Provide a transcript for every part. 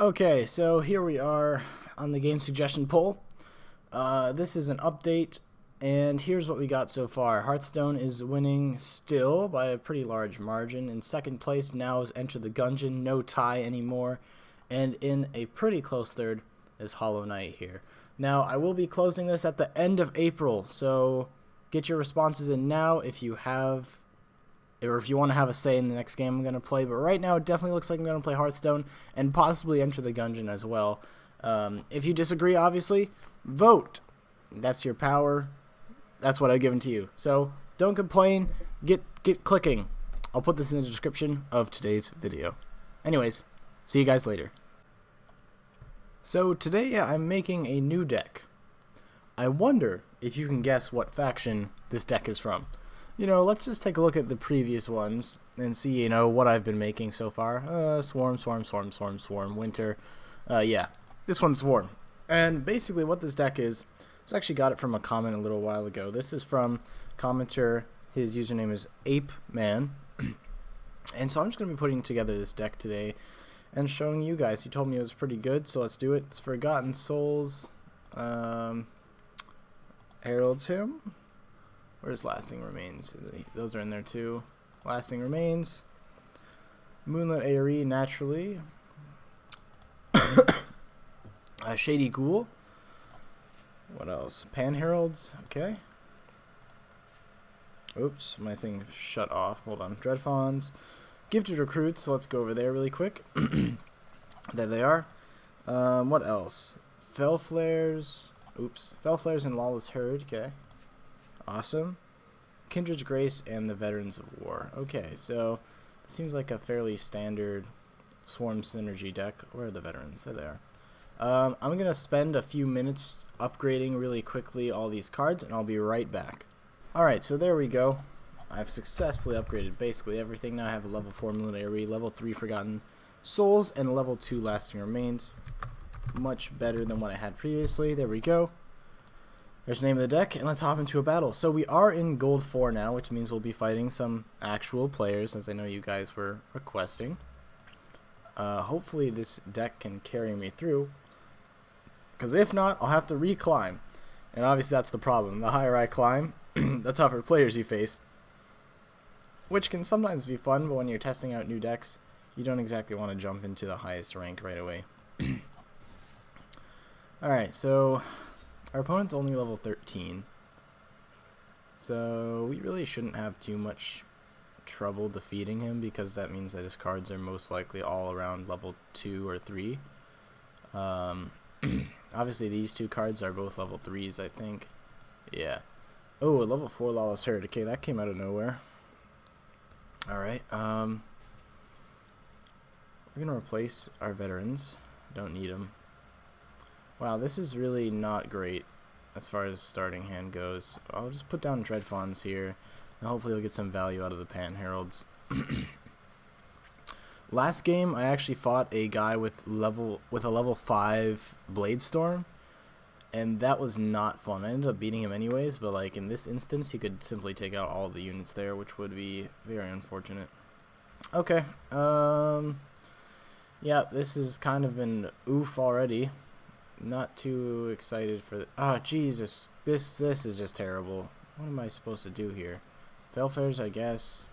Okay, so here we are on the game suggestion poll. This is an update, and here's what we got so far. Hearthstone is winning still by a pretty large margin. In second place now is Enter the Gungeon, no tie anymore. And in a pretty close third is Hollow Knight here. Now, I will be closing this at the end of April, so get your responses in now if you have, or if you want to have a say in the next game I'm going to play. But right now, it definitely looks like I'm going to play Hearthstone and possibly Enter the Gungeon as well. If you disagree, obviously, vote. That's your power. That's what I've given to you. So don't complain. Get clicking. I'll put this in the description of today's video. Anyways, see you guys later. So today I'm making a new deck. I wonder if you can guess what faction this deck is from. Let's just take a look at the previous ones and see, what I've been making so far. Swarm, Winter. Yeah, this one's Swarm. And basically what this deck is, I actually got it from a comment a little while ago. This is from commenter, his username is Ape Man. And so I'm just going to be putting together this deck today and showing you guys. He told me it was pretty good, so let's do it. It's Forgotten Souls, Herald's Hymn. Where's Lasting Remains? Those are in there too. Lasting Remains, Moonlit ARE naturally, Shady Ghoul. What else? Pan Heralds. Okay. Oops, my thing shut off. Hold on. Dreadfawns, Gifted Recruits. So let's go over there really quick. There they are. What else? Fell Flares. Oops. Fell Flares and Lawless Herd. Okay. Awesome. Kindred's Grace and the Veterans of War. Okay, so it seems like a fairly standard Swarm Synergy deck. Where are the Veterans? There they are. I'm going to spend a few minutes upgrading really quickly all these cards, and I'll be right back. Alright, so there we go. I've successfully upgraded basically everything. Now I have a level 4 Moonlit ARE, level 3 Forgotten Souls, and level 2 Lasting Remains. Much better than what I had previously. There we go. There's the name of the deck, and let's hop into a battle. So we are in Gold 4 now, which means we'll be fighting some actual players, as I know you guys were requesting. Hopefully this deck can carry me through, because if not, I'll have to reclimb. And obviously that's the problem. The higher I climb, the tougher players you face, which can sometimes be fun, but when you're testing out new decks, you don't exactly want to jump into the highest rank right away. Alright, so our opponent's only level 13, so we really shouldn't have too much trouble defeating him, because that means that his cards are most likely all around level 2 or 3. Obviously these two cards are both level 3s, I think. Yeah. Oh, a level 4 Lawless Herd. Okay, that came out of nowhere. Alright, we're gonna replace our veterans. Don't need them. Wow, this is really not great as far as starting hand goes. I'll just put down Dreadfawns here, and hopefully we'll get some value out of the Pan Heralds. Last game, I actually fought a guy with a level 5 Bladestorm, and that was not fun. I ended up beating him anyways, but like in this instance, he could simply take out all the units there, which would be very unfortunate. Okay, yeah, this is kind of an oof already. Not too excited for oh Jesus, this is just terrible. What am I supposed to do here? Felfairs, I guess.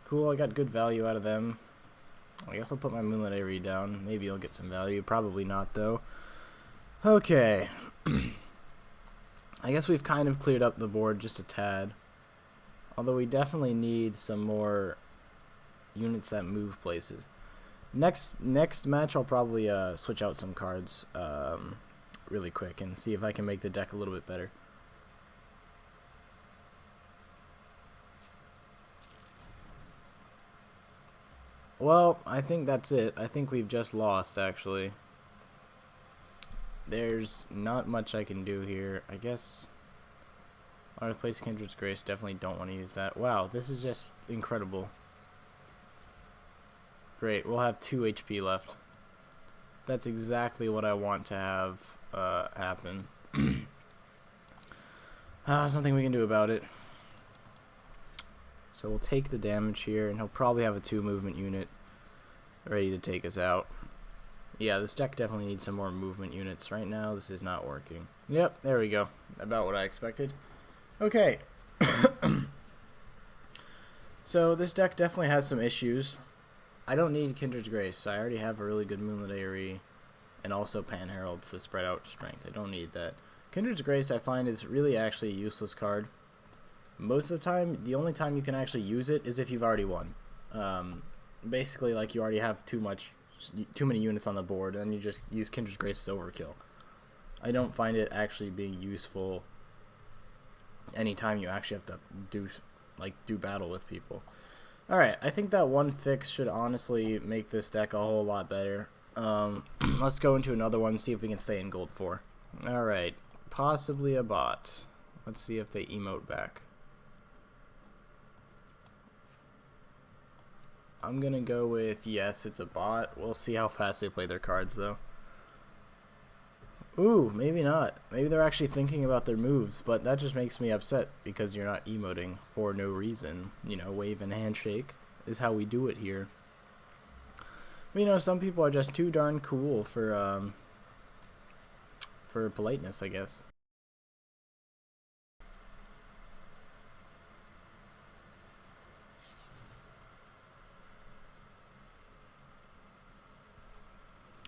Cool, I got good value out of them. I guess I'll put my Moonlit ARE down. Maybe I'll get some value. Probably not though. Okay. I guess we've kind of cleared up the board just a tad. Although we definitely need some more units that move places. Next match, I'll probably switch out some cards really quick and see if I can make the deck a little bit better. Well, I think that's it. I think we've just lost, actually. There's not much I can do here. I guess I'll replace Kindred's Grace. Definitely don't want to use that. Wow, this is just incredible. Great, we'll have 2 HP left. That's exactly what I want to have happen. There's nothing we can do about it. So we'll take the damage here, and he'll probably have a 2 movement unit ready to take us out. Yeah, this deck definitely needs some more movement units. Right now, this is not working. Yep, there we go. About what I expected. Okay. So this deck definitely has some issues. I don't need Kindred's Grace. I already have a really good Moonlit Aerie and also Pan Heralds to spread out strength. I don't need that. Kindred's Grace I find is really actually a useless card. Most of the time, the only time you can actually use it is if you've already won. Basically, like, you already have too many units on the board, and you just use Kindred's Grace as overkill. I don't find it actually being useful anytime you actually have to do battle with people. Alright, I think that one fix should honestly make this deck a whole lot better. Let's go into another one and see if we can stay in gold 4. Alright, possibly a bot. Let's see if they emote back. I'm gonna go with yes, it's a bot. We'll see how fast they play their cards though. Ooh, maybe not. Maybe they're actually thinking about their moves, but that just makes me upset because you're not emoting for no reason. You know, wave and handshake is how we do it here. But, you know, some people are just too darn cool for politeness, I guess.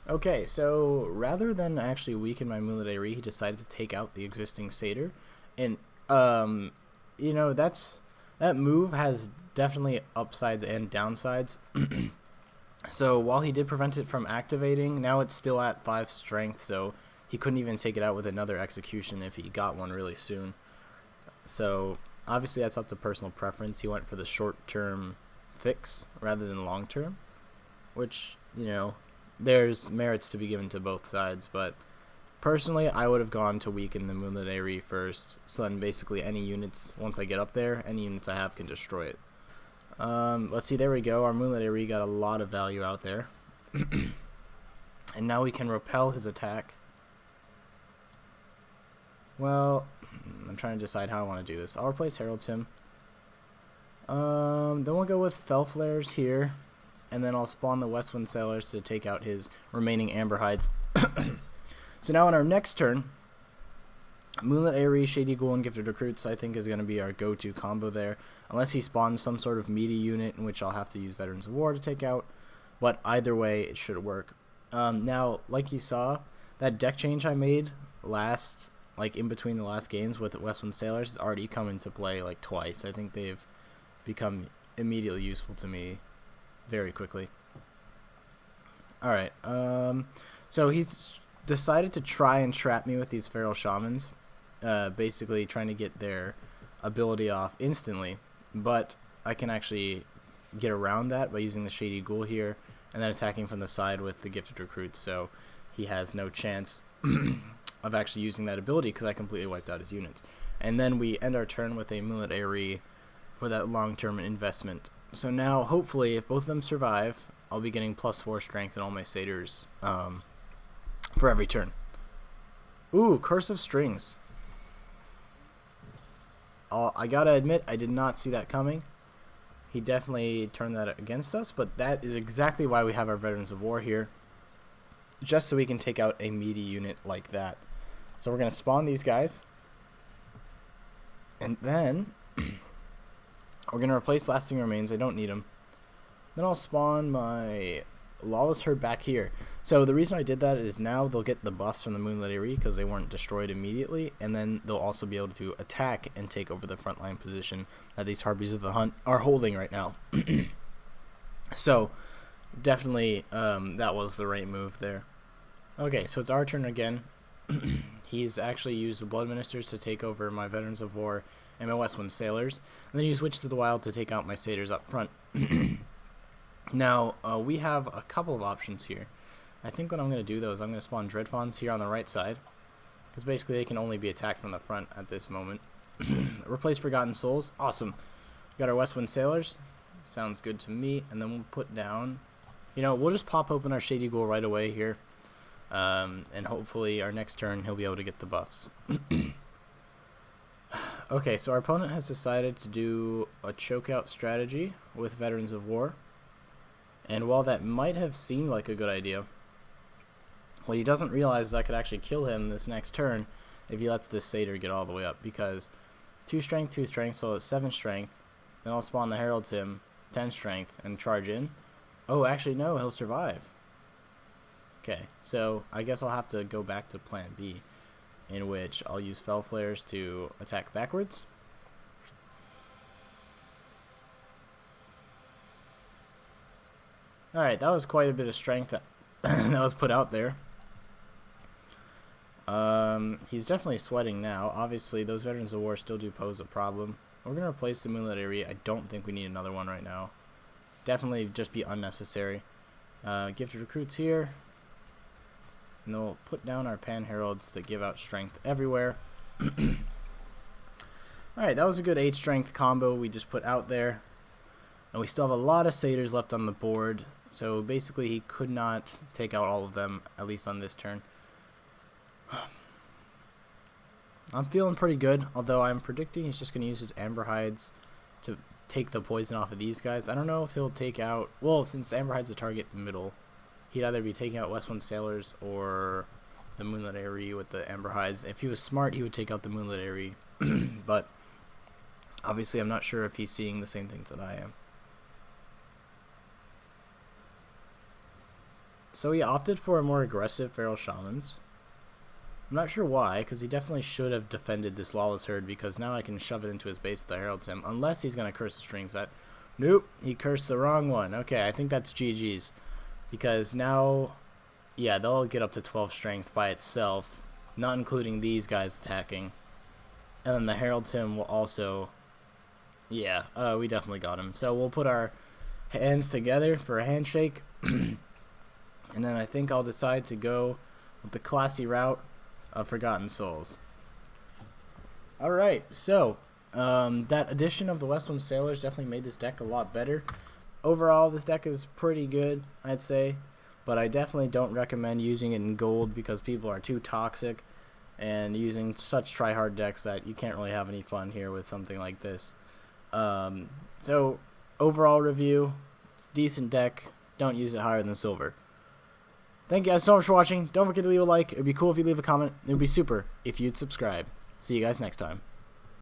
Okay, so rather than actually weaken my Moonlit Aerie, he decided to take out the existing Satyr. And, you know, that move has definitely upsides and downsides. So while he did prevent it from activating, now it's still at 5 strength, so he couldn't even take it out with another execution if he got one really soon. So obviously that's up to personal preference. He went for the short-term fix rather than long-term, which, you know, there's merits to be given to both sides, but personally I would have gone to weaken the Moonlit Aerie first, so then basically any units, once I get up there, any units I have can destroy it. Let's see, there we go. Our Moonlit Aerie got a lot of value out there. And now we can repel his attack. Well, I'm trying to decide how I want to do this. I'll replace Herald's Hymn. Then we'll go with Fell Flares here. And then I'll spawn the Westwind Sailors to take out his remaining Amber Hides. So now on our next turn, Moonlit Aerie, Shady Ghoul, and Gifted Recruits I think is going to be our go-to combo there. Unless he spawns some sort of meaty unit in which I'll have to use Veterans of War to take out. But either way, it should work. Now, like you saw, that deck change I made in between the last games with Westwind Sailors has already come into play like twice. I think they've become immediately useful to me very quickly. Alright, so he's decided to try and trap me with these Feral Shamans, basically trying to get their ability off instantly, but I can actually get around that by using the Shady Ghoul here, and then attacking from the side with the Gifted Recruits, so he has no chance of actually using that ability because I completely wiped out his units. And then we end our turn with a Moonlit Aerie for that long-term investment. So now, hopefully, if both of them survive, I'll be getting +4 strength in all my satyrs for every turn. Ooh, Curse of Strings. I gotta admit, I did not see that coming. He definitely turned that against us, but that is exactly why we have our Veterans of War here. Just so we can take out a meaty unit like that. So we're gonna spawn these guys. And then we're going to replace Lasting Remains. I don't need them. Then I'll spawn my Lawless Herd back here. So the reason I did that is now they'll get the buffs from the Moonlit Aerie because they weren't destroyed immediately. And then they'll also be able to attack and take over the frontline position that these Harpies of the Hunt are holding right now. So definitely that was the right move there. Okay, so it's our turn again. He's actually used the Blood Ministers to take over my Veterans of War and my Westwind Sailors, and then use Witch to the Wild to take out my Satyrs up front. Now, we have a couple of options here. I think what I'm going to do, though, is I'm going to spawn Dreadfawns here on the right side, because basically they can only be attacked from the front at this moment. Replace Forgotten Souls. Awesome. We got our Westwind Sailors. Sounds good to me. And then we'll put down... You know, we'll just pop open our Shady Ghoul right away here. And hopefully our next turn he'll be able to get the buffs. Okay, so our opponent has decided to do a chokeout strategy with Veterans of War. And while that might have seemed like a good idea, What he doesn't realize is I could actually kill him this next turn if he lets this satyr get all the way up, because 2 strength, 2 strength, so it's 7 strength. Then I'll spawn the Herald him, 10 strength, and charge in. Oh, actually, no, he'll survive. Okay, so I guess I'll have to go back to plan B, in which I'll use Fell Flares to attack backwards. Alright, that was quite a bit of strength that, that was put out there. He's definitely sweating now. Obviously, those Veterans of War still do pose a problem. We're going to replace the Moonlit Aerie. I don't think we need another one right now. Definitely just be unnecessary. Gifted Recruits here. And then we'll put down our Pan Heralds to give out strength everywhere. Alright, that was a good 8 strength combo we just put out there. And we still have a lot of satyrs left on the board. So basically he could not take out all of them, at least on this turn. I'm feeling pretty good, although I'm predicting he's just going to use his Amber Hides to take the poison off of these guys. I don't know if he'll take out... Well, since Amber Hide's a target in the middle, he'd either be taking out Westwind Sailors or the Moonlit Aerie with the Amber Hides. If he was smart, he would take out the Moonlit Aerie. But obviously I'm not sure if he's seeing the same things that I am. So he opted for a more aggressive Feral Shamans. I'm not sure why, because he definitely should have defended this Lawless Herd, because now I can shove it into his base with the Herald Him, unless he's going to curse the string set. Nope, he cursed the wrong one. Okay, I think that's GG's, because now, yeah, they'll get up to 12 strength by itself, not including these guys attacking. And then the Herald Him will also, yeah, we definitely got him. So we'll put our hands together for a handshake, and then I think I'll decide to go with the classy route of Forgotten Souls. Alright, so that addition of the Westwind Sailors definitely made this deck a lot better. Overall, this deck is pretty good, I'd say, but I definitely don't recommend using it in gold because people are too toxic and using such try-hard decks that you can't really have any fun here with something like this. So, overall review, it's a decent deck. Don't use it higher than silver. Thank you guys so much for watching. Don't forget to leave a like. It would be cool if you leave a comment. It would be super if you'd subscribe. See you guys next time.